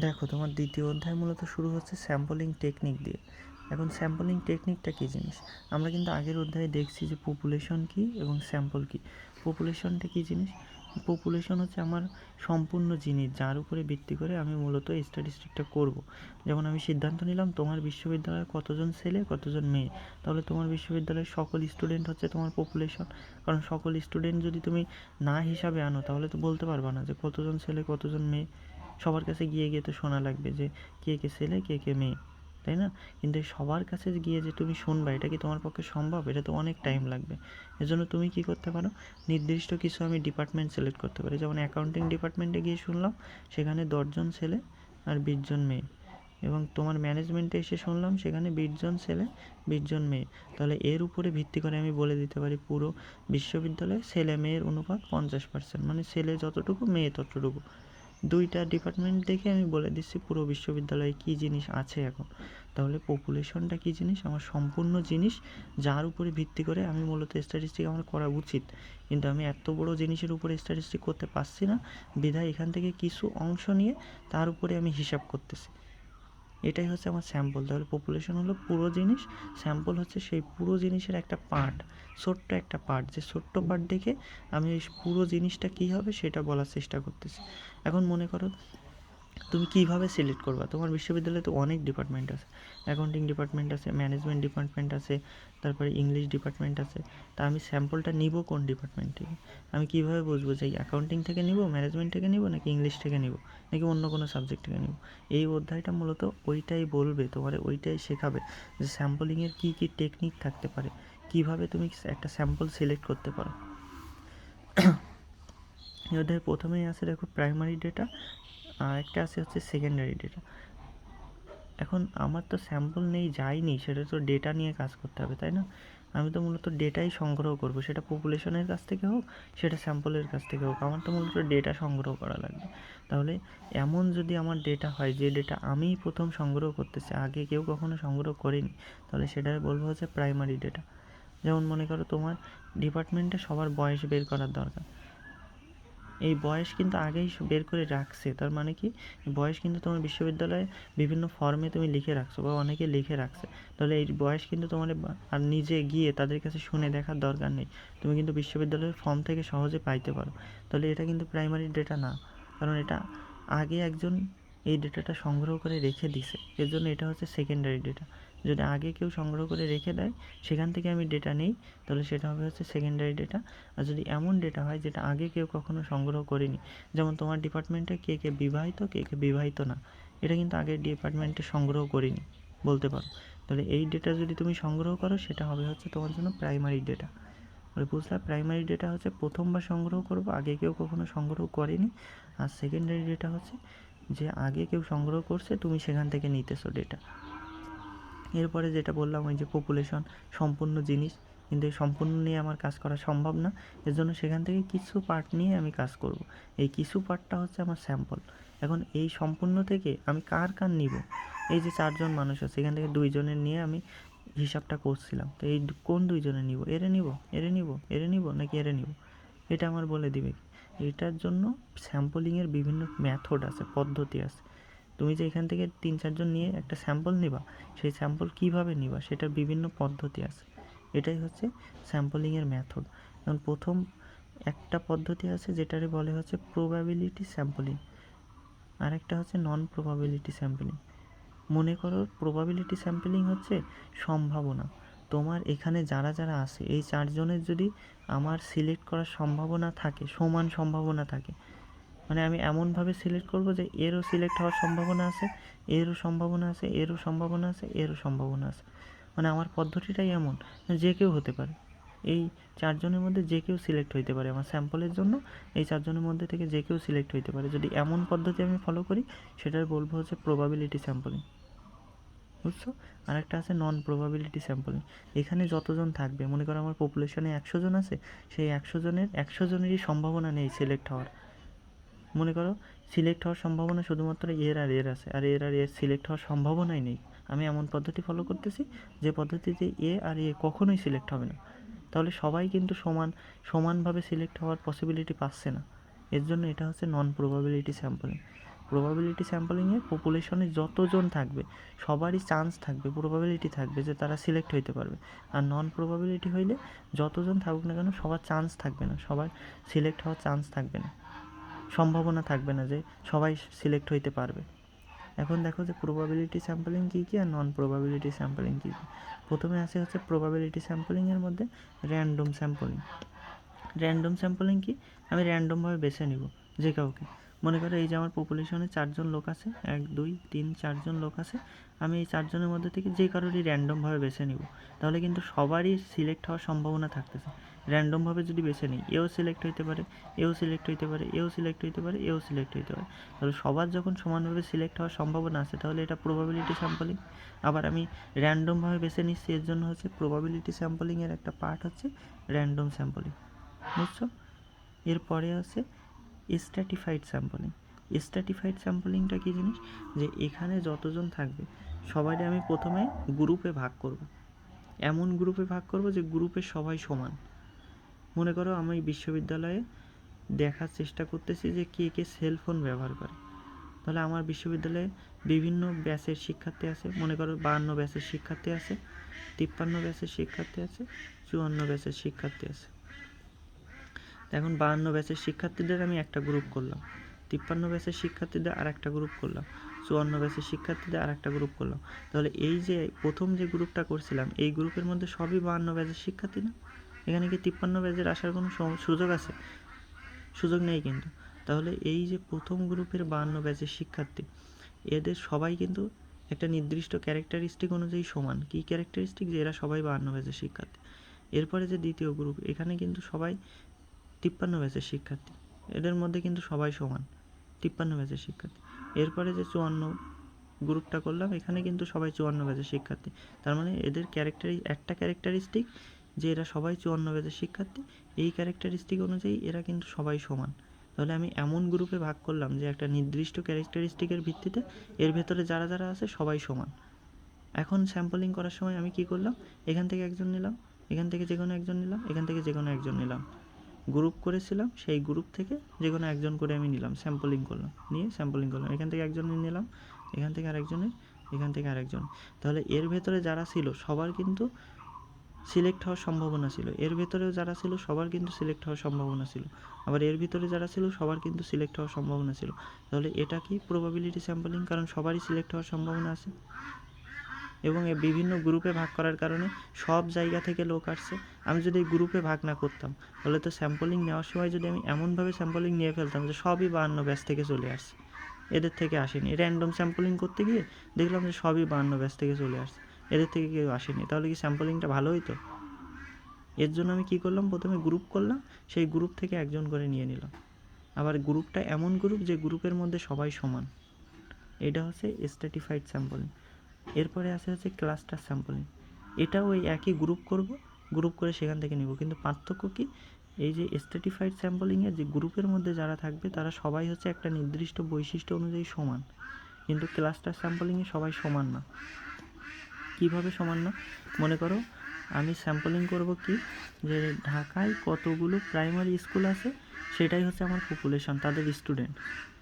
দেখো, তোমার দ্বিতীয় অধ্যায় মূলত শুরু হচ্ছে স্যাম্পলিং টেকনিক দিয়ে। এখন স্যাম্পলিং টেকনিকটা কী জিনিস? আমরা কিন্তু আগের অধ্যায়ে দেখছি যে পপুলেশন কী এবং স্যাম্পল কী। পপুলেশনটা কী জিনিস? পপুলেশন হচ্ছে আমার সম্পূর্ণ জিনিস, যার উপরে ভিত্তি করে আমি মূলত এই স্ট্যাটিস্টিকটা করব। যেমন আমি সিদ্ধান্ত নিলাম তোমার বিশ্ববিদ্যালয়ে কতজন ছেলে কতজন মেয়ে, তাহলে তোমার বিশ্ববিদ্যালয়ের সকল স্টুডেন্ট হচ্ছে তোমার পপুলেশন। কারণ সকল স্টুডেন্ট যদি তুমি না হিসাবে আনো তাহলে তো বলতে পারবা না যে কতজন ছেলে কতজন মেয়ে। সবার কাছে গিয়ে গিয়ে তো শোনা লাগবে যে কে কে ছেলে কে কে মেয়ে, তাই না? কিন্তু সবার কাছে গিয়ে যে তুমি শুনবা, এটা কি তোমার পক্ষে সম্ভব? এটা তো অনেক টাইম লাগবে। এজন্য তুমি কি করতে পারো, নির্দিষ্ট কিছু আমি ডিপার্টমেন্ট সিলেক্ট করতে পারি। যেমন অ্যাকাউন্টিং ডিপার্টমেন্টে গিয়ে শুনলাম সেখানে 10জন ছেলে আর 20জন মেয়ে, এবং তোমার ম্যানেজমেন্টে এসে শুনলাম সেখানে 20জন ছেলে 20জন মেয়ে। তাহলে এর উপরে ভিত্তি করে আমি বলে দিতে পারি পুরো বিশ্ববিদ্যালয়ে ছেলে মেয়ের অনুপাত 50%, মানে ছেলে যতটুকু মেয়ে ততটুকু। দুইটা ডিপার্টমেন্ট দেখে আমি বলে দিচ্ছি পুরো বিশ্ববিদ্যালয়ে কী জিনিস আছে এখন। তাহলে পপুলেশনটা কী জিনিস? আমার সম্পূর্ণ জিনিস, যার উপরে ভিত্তি করে আমি মূলত স্ট্যাটিস্টিক আমার করা উচিত। কিন্তু আমি এত বড় জিনিসের উপরে স্ট্যাটিস্টিক করতে পারছি না, বিধায় এখান থেকে কিছু অংশ নিয়ে তার উপরে আমি হিসাব করতেছি। এটাই হচ্ছে আমার স্যাম্পল। তাহলে পপুলেশন হলো পুরো জিনিস, স্যাম্পল হচ্ছে সেই পুরো জিনিসের একটা পার্ট, ছোট্ট একটা পার্ট, যে ছোট্ট পার্ট দেখে আমি ওই পুরো জিনিসটা কী হবে সেটা বলার চেষ্টা করতেছি। এখন মনে করো তুমি কীভাবে সিলেক্ট করবা? তোমার বিশ্ববিদ্যালয়ে তো অনেক ডিপার্টমেন্ট আছে, অ্যাকাউন্টিং ডিপার্টমেন্ট আছে, ম্যানেজমেন্ট ডিপার্টমেন্ট আছে, তারপরে ইংলিশ ডিপার্টমেন্ট আছে। তা আমি স্যাম্পলটা নিব কোন ডিপার্টমেন্ট থেকে? আমি কীভাবে বুঝবো যে অ্যাকাউন্টিং থেকে নিব, ম্যানেজমেন্ট থেকে নিব, নাকি ইংলিশ থেকে নিব, নাকি অন্য কোনো সাবজেক্ট থেকে নিব? এই অধ্যায়টা মূলত ওইটাই বলবে, তোমার ওইটাই শেখাবে যে স্যাম্পলিংয়ের কী কী টেকনিক থাকতে পারে, কীভাবে তুমি একটা স্যাম্পল সিলেক্ট করতে পারো। এই অধ্যায়ে প্রথমেই আছে দেখো প্রাইমারি ডেটা, আর একটা আছে হচ্ছে সেকেন্ডারি ডেটা। এখন আমার তো স্যাম্পল নেই, যাইনি, সেটা তো ডেটা নিয়ে কাজ করতে হবে, তাই না? আমি তো মূলত ডেটাই সংগ্রহ করব, সেটা পপুলেশনের কাছ থেকে হোক, সেটা স্যাম্পলের কাছ থেকে হোক, আমার তো মূলত ডেটা সংগ্রহ করা লাগবে। তাহলে এমন যদি আমার ডেটা হয় যে ডেটা আমিই প্রথম সংগ্রহ করতেছি, আগে কেউ কখনো সংগ্রহ করেনি, তাহলে সেটা বলবো হচ্ছে প্রাইমারি ডেটা। যেমন মনে করো তোমার ডিপার্টমেন্টে সবার বয়স বের করার দরকার, এই বয়স কিন্তু আগেই বের করে রাখছে। তার মানে কি, বয়স কিন্তু তোমার বিশ্ববিদ্যালয়ে বিভিন্ন ফর্মে তুমি লিখে রাখছো বা অনেকে লিখে রাখছে। তাহলে এই বয়স কিন্তু তোমার আর নিজে গিয়ে তাদের কাছে শুনে দেখার দরকার নেই, তুমি কিন্তু বিশ্ববিদ্যালয়ের ফর্ম থেকে সহজে পাইতে পারো। তাহলে এটা কিন্তু প্রাইমারি ডেটা না, কারণ এটা আগে একজন এই ডেটাটা সংগ্রহ করে রেখে দিছে, এর জন্য এটা হচ্ছে সেকেন্ডারি ডেটা। যদি আগে কেউ সংগ্রহ করে রেখে দেয়, সেখান থেকে আমি ডেটা নেই, তাহলে সেটা হবে হচ্ছে সেকেন্ডারি ডেটা। আর যদি এমন ডেটা হয় যেটা আগে কেউ কখনো সংগ্রহ করেনি, যেমন তোমার ডিপার্টমেন্টে কে কে বিবাহিত কে কে বিবাহিত না, এটা কিন্তু আগের ডিপার্টমেন্টে সংগ্রহ করিনি বলতে পারো, তাহলে এই ডেটা যদি তুমি সংগ্রহ করো সেটা হবে হচ্ছে তোমার জন্য প্রাইমারি ডেটা। বলে বুঝলাম, প্রাইমারি ডেটা হচ্ছে প্রথমবার সংগ্রহ করবো, আগে কেউ কখনো সংগ্রহ করেনি। আর সেকেন্ডারি ডেটা হচ্ছে যে আগে কেউ সংগ্রহ করছে, তুমি সেখান থেকে নিতেছো ডেটা। এরপরে যেটা বললাম ওই যে পপুলেশন সম্পূর্ণ জিনিস, কিন্তু এই সম্পূর্ণ নিয়ে আমার কাজ করা সম্ভব না, এর জন্য সেখান থেকে কিছু পার্ট নিয়ে আমি কাজ করব। এই কিছু পার্টটা হচ্ছে আমার স্যাম্পল। এখন এই সম্পূর্ণ থেকে আমি কার কার নিব? এই যে 4জন মানুষ আছে, সেখান থেকে 2জনের নিয়ে আমি হিসাবটা করছিলাম, তো এই কোন 2জনের নিব? এরে নিব, এরে নিব, এরে নিব, নাকি এরে নিব? এটা আমার বলে দিবে। এটার জন্য স্যাম্পলিংয়ের বিভিন্ন মেথড আছে, পদ্ধতি আছে। তুমি যে এখান থেকে 3-4জন নিয়ে একটা স্যাম্পল নিবা, সেই স্যাম্পল কীভাবে নিবা সেটার বিভিন্ন পদ্ধতি আছে। এটাই হচ্ছে স্যাম্পলিংয়ের মেথড। যেমন প্রথম একটা পদ্ধতি আছে যেটারে বলে হচ্ছে প্রবাবিলিটি স্যাম্পলিং, আর একটা হচ্ছে নন প্রবাবিলিটি স্যাম্পলিং। মনে করো প্রবাবিলিটি স্যাম্পলিং হচ্ছে সম্ভাবনা, তোমার এখানে যারা যারা আছে এই 4জনের যদি আমার সিলেক্ট করার সম্ভাবনা থাকে, সমান সম্ভাবনা থাকে, মানে আমি এমনভাবে সিলেক্ট করব যে এরও সিলেক্ট হওয়ার সম্ভাবনা আছে, এরও সম্ভাবনা আছে, এরও সম্ভাবনা আছে, এরও সম্ভাবনা আছে। মানে আমার পদ্ধতিটাই এমন, যে কেউ হতে পারে, এই 4জনের মধ্যে যে কেউ সিলেক্ট হইতে পারে আমার স্যাম্পলের জন্য, এই 4জনের মধ্যে থেকে যে কেউ সিলেক্ট হইতে পারে। যদি এমন পদ্ধতি আমি ফলো করি, সেটার বলবো হচ্ছে প্রবাবিলিটি স্যাম্পলিং, বুঝছো? আর একটা আছে নন প্রবাবিলিটি স্যাম্পলিং। এখানে যতজন থাকবে, মনে করো আমার পপুলেশনে 100জন আছে, সেই 100জনেরই সম্ভাবনা নেই সিলেক্ট হওয়ার। মনে করো সিলেক্ট হওয়ার সম্ভাবনা শুধুমাত্র এর আর এর আছে, আর এর সিলেক্ট হওয়ার সম্ভাবনাই নেই। আমি এমন পদ্ধতি ফলো করতেছি যে পদ্ধতিতে এ আর এ কখনোই সিলেক্ট হবে না, তাহলে সবাই কিন্তু সমানভাবে সিলেক্ট হওয়ার পসিবিলিটি পাচ্ছে না। এর জন্য এটা হচ্ছে নন প্রবাবিলিটি স্যাম্পলিং। প্রবাবিলিটি স্যাম্পলিংয়ে পপুলেশনে যতজন থাকবে সবারই চান্স থাকবে, প্রবাবিলিটি থাকবে যে তারা সিলেক্ট হইতে পারবে। আর নন প্রবাবিলিটি হইলে যতজন থাকুক না কেন সবার চান্স থাকবে না, সবার সিলেক্ট হওয়ার চান্স থাকবে না, সম্ভাবনা থাকবে না যে সবাই সিলেক্ট হইতে পারবে। এখন দেখো যে প্রবাবিলিটি স্যাম্পলিং কী কী আর নন প্রবাবিলিটি স্যাম্পলিং কী কী। প্রথমে আসে হচ্ছে প্রবাবিলিটি স্যাম্পলিংয়ের মধ্যে র্যান্ডম স্যাম্পলিং। র্যান্ডম স্যাম্পলিং কি, আমি র্যান্ডমভাবে বেছে নিব যে কাউকে। মনে করো এই যে আমার পপুলেশনে 4জন লোক আছে, 1 2 3 4জন লোক আছে, আমি এই 4জনের মধ্যে থেকে যে কারোরই র্যান্ডমভাবে বেছে নিব, তাহলে কিন্তু সবারই সিলেক্ট হওয়ার সম্ভাবনা থাকতেছে। র্যান্ডমভাবে যদি বেছে নিই, এও সিলেক্ট হইতে পারে, এও সিলেক্ট হইতে পারে, এও সিলেক্ট হইতে পারে, এও সিলেক্ট হইতে পারে, তাহলে সবার যখন সমানভাবে সিলেক্ট হওয়ার সম্ভাবনা আছে তাহলে এটা প্রবাবিলিটি স্যাম্পলিং। আবার আমি র্যান্ডমভাবে বেছে নিচ্ছি, এর জন্য হচ্ছে প্রবাবিলিটি স্যাম্পলিংয়ের একটা পার্ট হচ্ছে র্যান্ডম স্যাম্পলিং, বুঝছো? এরপরে আছে স্ট্র্যাটিফাইড স্যাম্পলিং। স্ট্র্যাটিফাইড স্যাম্পলিংটা কী জিনিস, যে এখানে যতজন থাকবে সবাই আমি প্রথমে গ্রুপে ভাগ করব, এমন গ্রুপে ভাগ করব যে গ্রুপের সবাই সমান। মনে করো আমি বিশ্ববিদ্যালয়ে দেখার চেষ্টা করতেছি যে কে কে সেলফোন ব্যবহার করে, তাহলে আমার বিশ্ববিদ্যালয়ে বিভিন্ন ব্যাচের শিক্ষার্থী আছে, মনে করো 52 ব্যাচের শিক্ষার্থী আছে, 53 ব্যাচের শিক্ষার্থী আছে, 54 ব্যাচের শিক্ষার্থী আছে। এখন 52 ব্যাচের শিক্ষার্থীদের আমি একটা গ্রুপ করলাম, 53 ব্যাচের শিক্ষার্থীদের আর একটা গ্রুপ করলাম, 54 ব্যাচের শিক্ষার্থীদের আর একটা গ্রুপ করলাম। তাহলে এই যে প্রথম যে গ্রুপটা করছিলাম এই গ্রুপের মধ্যে সবই 52 ব্যাচের শিক্ষার্থী না? এখানে কি 53 ব্যাচের আসার কোনো সুযোগ আছে? সুযোগ নেই কিন্তু। তাহলে এই যে প্রথম গ্রুপের 52 ব্যাচের শিক্ষার্থী, এদের সবাই কিন্তু একটা নির্দিষ্ট ক্যারেক্টারিস্টিক অনুযায়ী সমান। কী ক্যারেক্টারিস্টিক, যে এরা সবাই 52 ব্যাচের শিক্ষার্থী। এরপরে যে দ্বিতীয় গ্রুপ, এখানে কিন্তু সবাই 53 ব্যাচের শিক্ষার্থী, এদের মধ্যে কিন্তু সবাই সমান, 53 ব্যাচের শিক্ষার্থী। এরপরে যে 54 গ্রুপটা করলাম, এখানে কিন্তু সবাই 54 ব্যাচের শিক্ষার্থী। তার মানে এদের একটা ক্যারেক্টারিস্টিক যে এরা সবাই 54 ব্যাচের শিক্ষার্থী, এই ক্যারেক্টারিস্টিক অনুযায়ী এরা কিন্তু সবাই সমান। তাহলে আমি এমন গ্রুপে ভাগ করলাম যে একটা নির্দিষ্ট ক্যারেক্টারিস্টিকের ভিত্তিতে এর ভেতরে যারা যারা আছে সবাই সমান। এখন স্যাম্পলিং করার সময় আমি কি করলাম, এখান থেকে একজন নিলাম, এখান থেকে যে কোনো একজন নিলাম, এখান থেকে যে কোনো একজন নিলাম, গ্রুপ করেছিলাম, সেই গ্রুপ থেকে যে কোনো একজন করে আমি নিলাম, স্যাম্পলিং করলাম, নিয়ে স্যাম্পলিং করলাম, এখান থেকে একজনের নিলাম, এখান থেকে আরেকজনের, এখান থেকে আরেকজন। তাহলে এর ভেতরে যারা ছিল সবার কিন্তু সিলেক্ট হওয়ার সম্ভাবনা ছিল, এর ভেতরেও যারা ছিল সবার কিন্তু সিলেক্ট হওয়ার সম্ভাবনা ছিল, আবার এর ভিতরে যারা ছিল সবার কিন্তু সিলেক্ট হওয়ার সম্ভাবনা ছিল। তাহলে এটা কি প্রবাবিলিটি স্যাম্পলিং, কারণ সবারই সিলেক্ট হওয়ার সম্ভাবনা আছে। এবং এই বিভিন্ন গ্রুপে ভাগ করার কারণে সব জায়গা থেকে লোক আসছে। আমি যদি এই গ্রুপে ভাগ না করতাম তাহলে তো স্যাম্পলিং নেওয়ার সময় যদি আমি এমনভাবে স্যাম্পলিং নিয়ে ফেলতাম যে সবই 52 ব্যাচ থেকে চলে আসছে, এদের থেকে আসেনি। র্যান্ডম স্যাম্পলিং করতে গিয়ে দেখলাম যে সবই 52 ব্যাচ থেকে চলে আসছে, এদের থেকে কেউ আসেনি, তাহলে কি স্যাম্পলিংটা ভালো হইতো? এর জন্য আমি কী করলাম, প্রথমে গ্রুপ করলাম, সেই গ্রুপ থেকে একজন করে নিয়ে নিলাম। আবার গ্রুপটা এমন গ্রুপ যে গ্রুপের মধ্যে সবাই সমান, এটা হচ্ছে স্ট্র্যাটিফাইড স্যাম্পলিং। এরপরে আসে হচ্ছে ক্লাস্টার স্যাম্পলিং। এটাও ওই একই গ্রুপ করব, গ্রুপ করে সেখান থেকে নিব, কিন্তু পার্থক্য কি, এই যে স্ট্র্যাটিফাইড স্যাম্পলিংয়ে যে গ্রুপের মধ্যে যারা থাকবে তারা সবাই হচ্ছে একটা নির্দিষ্ট বৈশিষ্ট্য অনুযায়ী সমান, কিন্তু ক্লাস্টার স্যাম্পলিংয়ে সবাই সমান না। কিভাবে সমান না, মনে করো আমি স্যাম্পলিং করব কি, যে ঢাকায় কতগুলো প্রাইমারি স্কুল আছে সেটাই হচ্ছে আমার পপুলেশন, তাদের স্টুডেন্ট,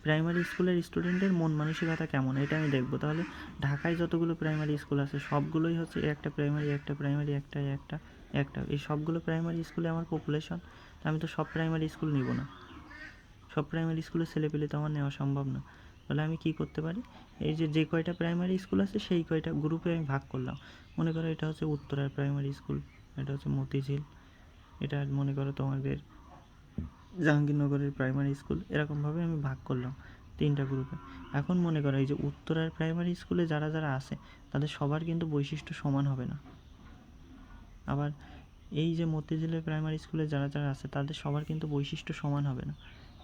প্রাইমারি স্কুলের স্টুডেন্টের মন মানসিকতা কেমন এটা আমি দেখব। তাহলে ঢাকায় যতগুলো প্রাইমারি স্কুল আছে সবগুলোই হচ্ছে একটা প্রাইমারি, একটা প্রাইমারি, একটা একটা একটা, এই সবগুলো প্রাইমারি স্কুলে আমার পপুলেশন। আমি তো সব প্রাইমারি স্কুল নিব না, সব প্রাইমারি স্কুলের ছেলেপেলে তো আমার নেওয়া সম্ভব না। তাহলে আমি কি করতে পারি, এই যে কয়টা প্রাইমারি স্কুল আছে সেই কয়টা গ্রুপে আমি ভাগ করলাম। মনে করো এটা হচ্ছে উত্তরার প্রাইমারি স্কুল, এটা হচ্ছে মতিঝিল, এটা মনে করো তোমাদের জাহাঙ্গীরনগরের প্রাইমারি স্কুল, এরকমভাবে আমি ভাগ করলাম 3টা গ্রুপে। এখন মনে করো এই যে উত্তরার প্রাইমারি স্কুলে যারা যারা আছে তাদের সবার কিন্তু বৈশিষ্ট্য সমান হবে না। আবার এই যে মতিঝিলের প্রাইমারি স্কুলে যারা যারা আছে তাদের সবার কিন্তু বৈশিষ্ট্য সমান হবে না।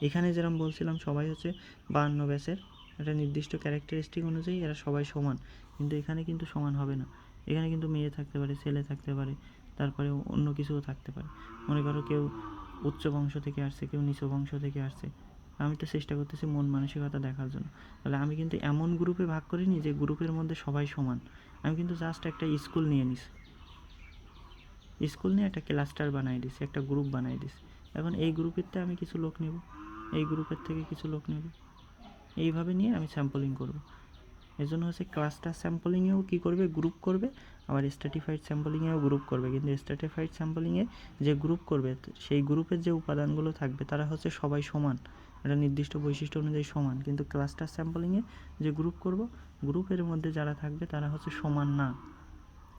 এখানে যেরকম বলছিলাম সবাই হচ্ছে 52 ব্যাচের, একটা নির্দিষ্ট ক্যারেক্টারিস্টিক অনুযায়ী এরা সবাই সমান, কিন্তু এখানে কিন্তু সমান হবে না। এখানে কিন্তু মেয়ে থাকতে পারে, ছেলে থাকতে পারে, তারপরে অন্য কিছুও থাকতে পারে। মনে করো কেউ উচ্চ বংশ থেকে আসছে, কেউ নিচু বংশ থেকে আসছে, আমি তো চেষ্টা করতেছি মন মানসিকতা দেখার জন্য। তাহলে আমি কিন্তু এমন গ্রুপে ভাগ করিনি যে গ্রুপের মধ্যে সবাই সমান, আমি কিন্তু জাস্ট একটা স্কুল নিয়ে নিছি, স্কুল নিয়ে একটা ক্লাস্টার বানাই দিছি, একটা গ্রুপ বানাই দিছি। এখন এই গ্রুপেরতে আমি কিছু লোক নেব, এই গ্রুপের থেকে কিছু লোক নেব, এইভাবে নিয়ে আমি স্যাম্পলিং করব। এর জন্য হচ্ছে ক্লাস্টার স্যাম্পলিংয়েও কী করবে, গ্রুপ করবে, আবার স্ট্র্যাটিফাইড স্যাম্পলিংয়েও গ্রুপ করবে। কিন্তু স্ট্র্যাটিফাইড স্যাম্পলিংয়ে যে গ্রুপ করবে সেই গ্রুপের যে উপাদানগুলো থাকবে তারা হচ্ছে সবাই সমান, একটা নির্দিষ্ট বৈশিষ্ট্য অনুযায়ী সমান। কিন্তু ক্লাস্টার স্যাম্পলিংয়ে যে গ্রুপ করব, গ্রুপের মধ্যে যারা থাকবে তারা হচ্ছে সমান না।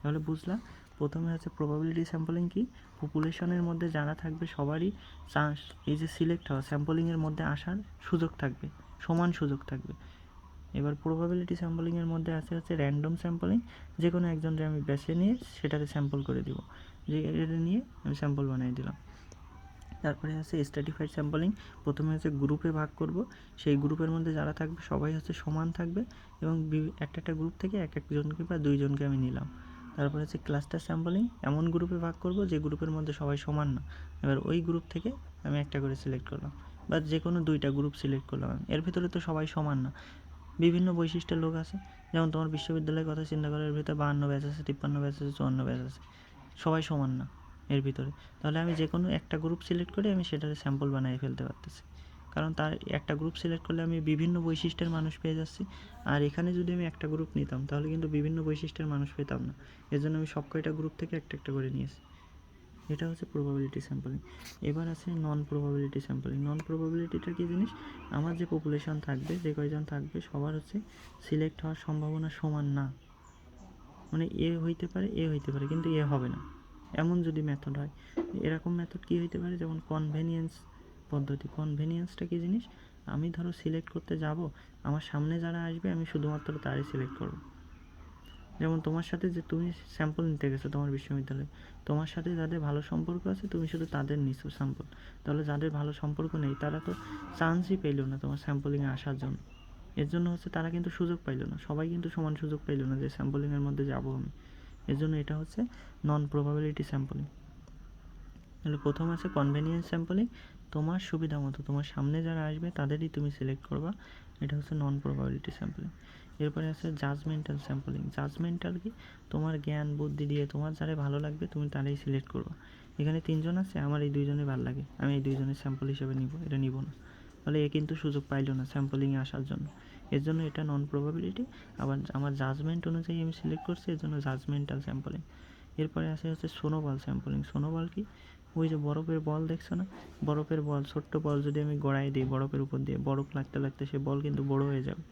তাহলে বুঝলাম প্রথমে হচ্ছে প্রবাবিলিটি স্যাম্পলিং কি, পপুলেশনের মধ্যে যারা থাকবে সবারই চান্স, এই যে সিলেক্ট হওয়া স্যাম্পলিংয়ের মধ্যে আসার সুযোগ থাকবে, সমান সুযোগ থাকবে। এবার প্রবাবিলিটি স্যাম্পলিংয়ের মধ্যে আছে হচ্ছে র্যান্ডম স্যাম্পলিং, যে কোনো একজনকে আমি বেছে নিয়ে সেটাতে স্যাম্পল করে দিব, যে এটা নিয়ে আমি স্যাম্পল বানিয়ে দিলাম। তারপরে আছে স্ট্র্যাটিফাইড স্যাম্পলিং, প্রথমে হচ্ছে গ্রুপে ভাগ করব, সেই গ্রুপের মধ্যে যারা থাকবে সবাই হচ্ছে সমান থাকবে এবং একটা গ্রুপ থেকে এক একজনকে বা দুইজনকে আমি নিলাম। তারপরে হচ্ছে ক্লাস্টার স্যাম্পলিং, এমন গ্রুপে ভাগ করব যে গ্রুপের মধ্যে সবাই সমান না, এবার ওই গ্রুপ থেকে আমি একটা করে সিলেক্ট করলাম বা যে কোনো দুইটা গ্রুপ সিলেক্ট করলাম। এর ভিতরে তো সবাই সমান না, বিভিন্ন বৈশিষ্ট্যের লোক আছে। যেমন তোমার বিশ্ববিদ্যালয়ের কথা চিন্তা করো, এর ভিতরে 52 ব্যাচ আছে, 53 ব্যাচ আছে, 54 ব্যাচ আছে, সবাই সমান না এর ভিতরে। তাহলে আমি যে কোনো একটা গ্রুপ সিলেক্ট করে আমি সেটার স্যাম্পল বানিয়ে ফেলতে পারতেছি, কারণ তার একটা গ্রুপ সিলেক্ট করলে আমি বিভিন্ন বৈশিষ্ট্যের মানুষ পেয়ে যাচ্ছি। আর এখানে যদি আমি একটা গ্রুপ নিতাম তাহলে কিন্তু বিভিন্ন বৈশিষ্ট্যের মানুষ পেতাম না, এর জন্য আমি সব কয়টা গ্রুপ থেকে একটা একটা করে নিয়েছি। এটা হচ্ছে প্রবাবিলিটি স্যাম্পলিং। এবার আছে নন প্রবাবিলিটি স্যাম্পলিং। নন প্রবাবিলিটিটা কী জিনিস, আমার যে পপুলেশন থাকবে, যে কয়জন থাকবে সবার হচ্ছে সিলেক্ট হওয়ার সম্ভাবনা সমান না, মানে এ হইতে পারে, এ হইতে পারে, কিন্তু এ হবে না, এমন যদি মেথড হয়। এরকম মেথড কী হইতে পারে, যেমন কনভেনিয়েন্স পদ্ধতি। কনভেনিয়েন্সটা কী জিনিস, আমি ধরো সিলেক্ট করতে যাব, আমার সামনে যারা আসবে আমি শুধুমাত্র তারই সিলেক্ট করব। যেমন তোমার সাথে যে তুমি স্যাম্পল নিতে গেছো তোমার বিশ্ববিদ্যালয়ে, তোমার সাথে যাদের ভালো সম্পর্ক আছে তুমি শুধু তাদের নিছো স্যাম্পল, তাহলে যাদের ভালো সম্পর্ক নেই তারা তো চান্সই পেলো না তোমার স্যাম্পলিংয়ে আসার জন্য। এর জন্য হচ্ছে তারা কিন্তু সুযোগ পাইলো না, সবাই কিন্তু সমান সুযোগ পাইলো না যে স্যাম্পলিংয়ের মধ্যে যাবো আমি। এর জন্য এটা হচ্ছে নন প্রবাবিলিটি স্যাম্পলিং। তাহলে প্রথম আছে কনভেনিয়েন্স স্যাম্পলিং, তোমার সুবিধা মতো তোমার সামনে যারা আসবে তাদেরই তুমি সিলেক্ট করবা, এটা হচ্ছে নন প্রবাবিলিটি স্যাম্পলিং। এরপরে আছে জাজমেন্টাল স্যাম্পলিং। জাজমেন্টাল কি, তোমার জ্ঞান বুদ্ধি দিয়ে তোমার যারা ভালো লাগবে তুমি তারাই সিলেক্ট করবা। এখানে 3 জন আছে, আমার এই 2 জনের ভালো লাগে, আমি এই 2 জনের স্যাম্পল হিসেবে নিব, এটা নিব না। ফলে এ কিন্তু সুযোগ পাইলো না স্যাম্পলিংয়ে আসার জন্য, এর জন্য এটা নন প্রবাবিলিটি। আবার আমার জাজমেন্ট অনুযায়ী আমি সিলেক্ট করছি, এর জন্য জাজমেন্টাল স্যাম্পলিং। এরপরে আসে হচ্ছে সোনোবল স্যাম্পলিং। সোনোবল কি, ওই যে বরফের বল দেখছো না, বরফের বল, ছোট্ট বল যদি আমি গড়াই দিই বরফের উপর দিয়ে, বরফ লাগতে লাগতে সে বল কিন্তু বড় হয়ে যাবে।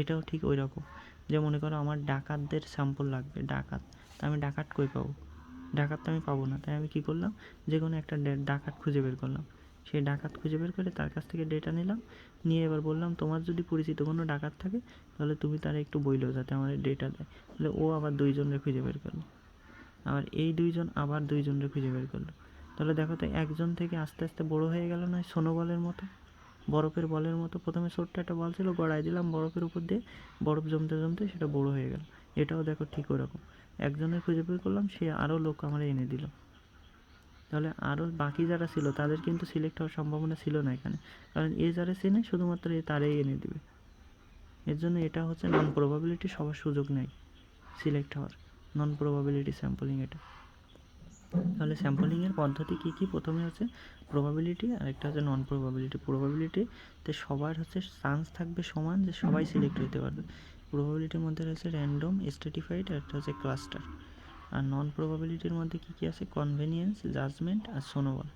এটাও ঠিক ওই রকম, যে মনে করো আমার ডাকাতদের স্যাম্পল লাগবে, ডাকাত, তা আমি ডাকাত কই পাবো, ডাকাত তো আমি পাবো না, তাই আমি কী করলাম, যে কোনো একটা ডাকাত খুঁজে বের করলাম, সেই ডাকাত খুঁজে বের করে তার কাছ থেকে ডেটা নিলাম, নিয়ে এবার বললাম তোমার যদি পরিচিত কোনো ডাকাত থাকে তাহলে তুমি তারা একটু বইলো যাতে আমার ডেটা দেয়। তাহলে ও আবার 2 জনের খুঁজে বের করলো, আবার এই 2 জন আবার 2 জনের খুঁজে বের করলো। তাহলে দেখো তো একজন থেকে আস্তে আস্তে বড় হয়ে গেল না, সোনোবলের মতো, বরফের বলের মতো। প্রথমে ছোট্ট একটা বল ছিল, গড়াই দিলাম বরফের উপর দিয়ে, বরফ জমতে জমতে সেটা বড় হয়ে গেল। এটাও দেখো ঠিক ওরকম, একজনের খুঁজে বের করলাম, সে আরও লোক আমার এনে দিল। তাহলে আরও বাকি যারা ছিল তাদের কিন্তু সিলেক্ট হওয়ার সম্ভাবনা ছিল না এখানে, কারণ এ যারা চেনে শুধুমাত্র এ তারাই এনে দিবে। এর জন্য এটা হচ্ছে নন প্রবাবিলিটি, সবার সুযোগ নেই সিলেক্ট হওয়ার, নন প্রবাবিলিটি স্যাম্পলিং এটা। তাহলে স্যাম্পলিংয়ের পদ্ধতি কী কী, প্রথমে হচ্ছে প্রবাবিলিটি, আর একটা হচ্ছে নন প্রবাবিলিটি। প্রবাবিলিটিতে সবার হচ্ছে চান্স থাকবে সমান যে সবাই সিলেক্ট হতে পারবে। প্রবাবিলিটির মধ্যে রয়েছে র্যান্ডম, স্ট্র্যাটিফাইড, আর একটা হচ্ছে ক্লাস্টার। আর নন প্রবাবিলিটির মধ্যে কী কী আছে, কনভেনিয়েন্স, জাজমেন্ট আর সোনোবল।